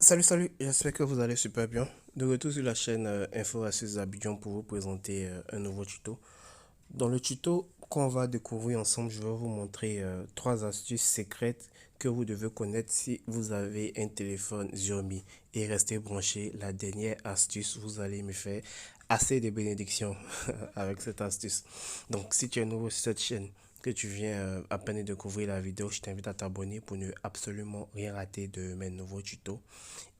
Salut, j'espère que vous allez super bien. De retour sur la chaîne Info Astuces Abidjan pour vous présenter un nouveau tuto. Dans le tuto qu'on va découvrir ensemble, je vais vous montrer trois astuces secrètes que vous devez connaître si vous avez un téléphone Xiaomi. Et restez branchés, la dernière astuce, vous allez me faire assez de bénédictions avec cette astuce. Donc si tu es nouveau sur cette chaîne, que tu viens à peine de découvrir la vidéo, je t'invite à t'abonner pour ne absolument rien rater de mes nouveaux tutos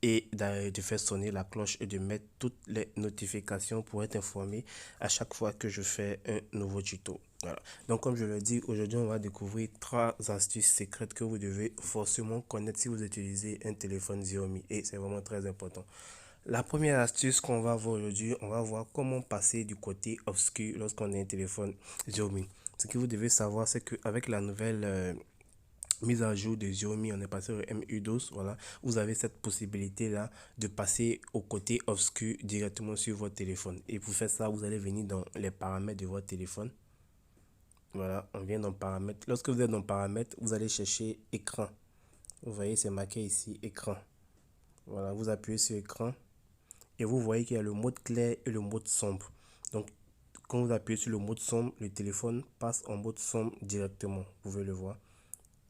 et de faire sonner la cloche et de mettre toutes les notifications pour être informé à chaque fois que je fais un nouveau tuto. Voilà. Donc comme je le dis, aujourd'hui on va découvrir trois astuces secrètes que vous devez forcément connaître si vous utilisez un téléphone Xiaomi et c'est vraiment très important. La première astuce qu'on va voir aujourd'hui, on va voir comment passer du côté obscur lorsqu'on a un téléphone Xiaomi. Ce que vous devez savoir, c'est qu'avec la nouvelle mise à jour de Xiaomi, on est passé au MU12, voilà, vous avez cette possibilité là de passer au côté obscur directement sur votre téléphone. Et pour faire ça, vous allez venir dans les paramètres de votre téléphone. Voilà, on vient dans paramètres. Lorsque vous êtes dans paramètres, vous allez chercher écran. Vous voyez, c'est marqué ici écran. Voilà, vous appuyez sur écran et vous voyez qu'il y a le mode clair et le mode sombre. Donc, quand vous appuyez sur le mode sombre, le téléphone passe en mode sombre directement. Vous pouvez le voir.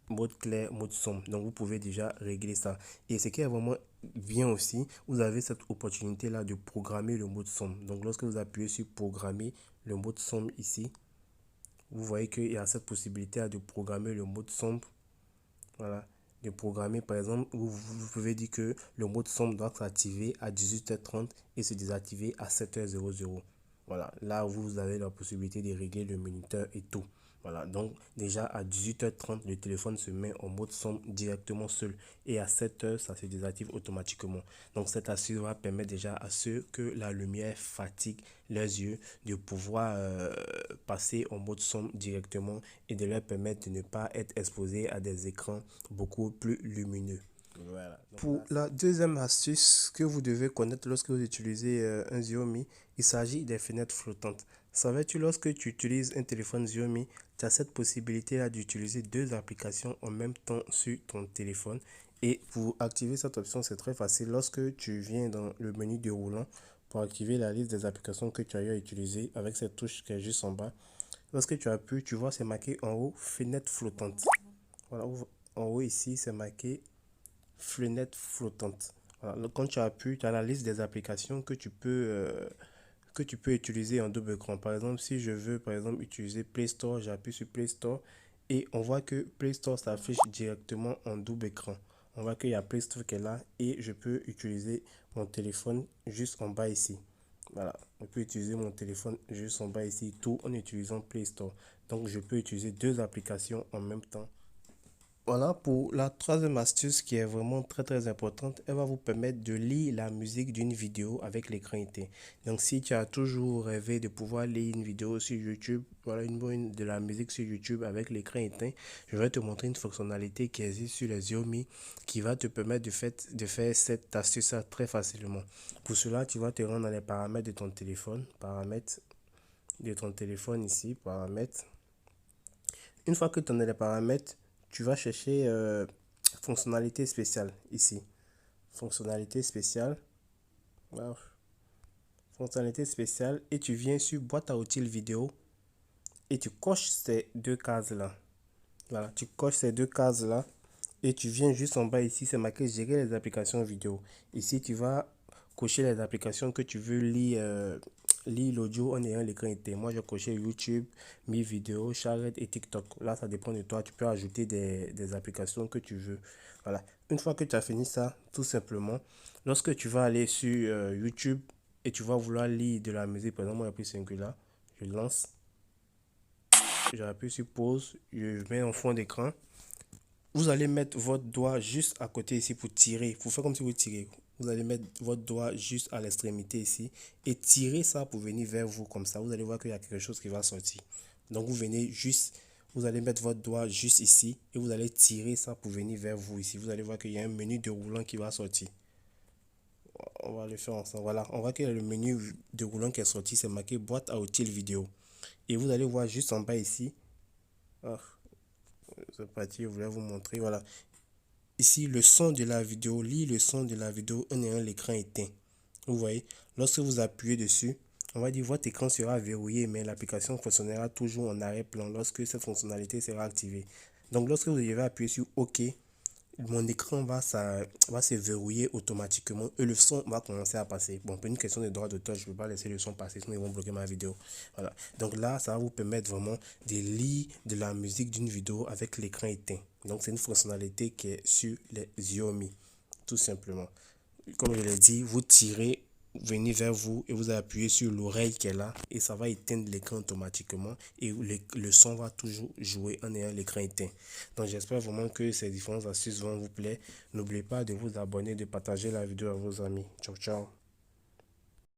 Mode clair, mode sombre. Donc vous pouvez déjà régler ça. Et ce qui est vraiment bien aussi, vous avez cette opportunité là de programmer le mode sombre. Donc lorsque vous appuyez sur programmer le mode sombre ici, vous voyez qu'il y a cette possibilité là de programmer le mode sombre. Voilà. De programmer par exemple, vous pouvez dire que le mode sombre doit s'activer à 18h30 et se désactiver à 7h00. Voilà, là vous avez la possibilité de régler le minuteur et tout. Voilà, donc déjà à 18h30, le téléphone se met en mode sombre directement seul et à 7h, ça se désactive automatiquement. Donc cette astuce va permettre déjà à ceux que la lumière fatigue leurs yeux de pouvoir passer en mode sombre directement et de leur permettre de ne pas être exposés à des écrans beaucoup plus lumineux. Voilà. Pour la deuxième astuce que vous devez connaître lorsque vous utilisez un Xiaomi, il s'agit des fenêtres flottantes. Savais-tu, lorsque tu utilises un téléphone Xiaomi, tu as cette possibilité-là d'utiliser deux applications en même temps sur ton téléphone. Et pour activer cette option, c'est très facile. Lorsque tu viens dans le menu déroulant, pour activer la liste des applications que tu as utilisées avec cette touche qui est juste en bas, lorsque tu appuies, tu vois, c'est marqué en haut, fenêtre flottante. Voilà, en haut ici, c'est marqué fenêtre flottante. Voilà, quand tu appuies, tu as la liste des applications que tu peux utiliser en double écran. Par exemple, si je veux par exemple utiliser Play Store, j'appuie sur Play Store et on voit que Play Store s'affiche directement en double écran. On voit qu'il y a Play Store qui est là et je peux utiliser mon téléphone juste en bas ici. Voilà, on peut utiliser mon téléphone juste en bas ici, tout en utilisant Play Store. Donc je peux utiliser deux applications en même temps. Voilà pour la troisième astuce qui est vraiment très importante. Elle va vous permettre de lire la musique d'une vidéo avec l'écran éteint. Donc si tu as toujours rêvé de pouvoir lire une vidéo sur YouTube, voilà une bonne de la musique sur YouTube avec l'écran éteint, je vais te montrer une fonctionnalité qui existe sur les Xiaomi qui va te permettre de faire cette astuce très facilement. Pour cela, tu vas te rendre dans les paramètres de ton téléphone, paramètres de ton téléphone ici, paramètres. Une fois que tu en as les paramètres, tu vas chercher fonctionnalité spéciale ici. Fonctionnalité spéciale. Wow. Fonctionnalité spéciale. Et tu viens sur boîte à outils vidéo. Et tu coches ces deux cases là. Voilà, tu coches ces deux cases là. Et tu viens juste en bas ici, c'est marqué gérer les applications vidéo. Ici, tu vas cocher les applications que tu veux lire, lire l'audio en ayant l'écran éteint. Moi, j'ai coché YouTube, Mi Vidéo, Charrette et TikTok. Là, ça dépend de toi. Tu peux ajouter des applications que tu veux. Voilà. Une fois que tu as fini ça, tout simplement, lorsque tu vas aller sur YouTube et tu vas vouloir lire de la musique, par exemple, moi, j'appuie sur là, je lance, j'appuie sur pause, je mets en fond d'écran. Vous allez mettre votre doigt juste à côté ici pour tirer. Pour faire comme si vous tirez. Vous allez mettre votre doigt juste à l'extrémité ici et tirer ça pour venir vers vous comme ça. Vous allez voir qu'il y a quelque chose qui va sortir. Donc vous venez juste, vous allez mettre votre doigt juste ici et vous allez tirer ça pour venir vers vous ici. Vous allez voir qu'il y a un menu déroulant qui va sortir. On va le faire ensemble. Voilà, on voit qu'il y a le menu déroulant qui est sorti. C'est marqué boîte à outils vidéo. Et vous allez voir juste en bas ici. Ah, c'est parti, je voulais vous montrer. Voilà. ici le son de la vidéo, lire le son de la vidéo en ayant l'écran éteint. Vous voyez, lorsque vous appuyez dessus, on va dire votre écran sera verrouillé, mais l'application fonctionnera toujours en arrière-plan lorsque cette fonctionnalité sera activée. Donc lorsque vous devez appuyer sur OK, mon écran va se verrouiller automatiquement et le son va commencer à passer. Bon, pour une question de droit d'auteur, je ne peux pas laisser le son passer, sinon ils vont bloquer ma vidéo. Voilà. Donc là, ça va vous permettre vraiment de lire de la musique d'une vidéo avec l'écran éteint. Donc c'est une fonctionnalité qui est sur les Xiaomi, tout simplement. Comme je l'ai dit, vous tirez venir vers vous et vous appuyez sur l'oreille qui est là et ça va éteindre l'écran automatiquement et le son va toujours jouer en ayant l'écran éteint. Donc j'espère vraiment que ces différentes astuces vont vous plaire. N'oubliez pas de vous abonner, de partager la vidéo à vos amis. Ciao ciao.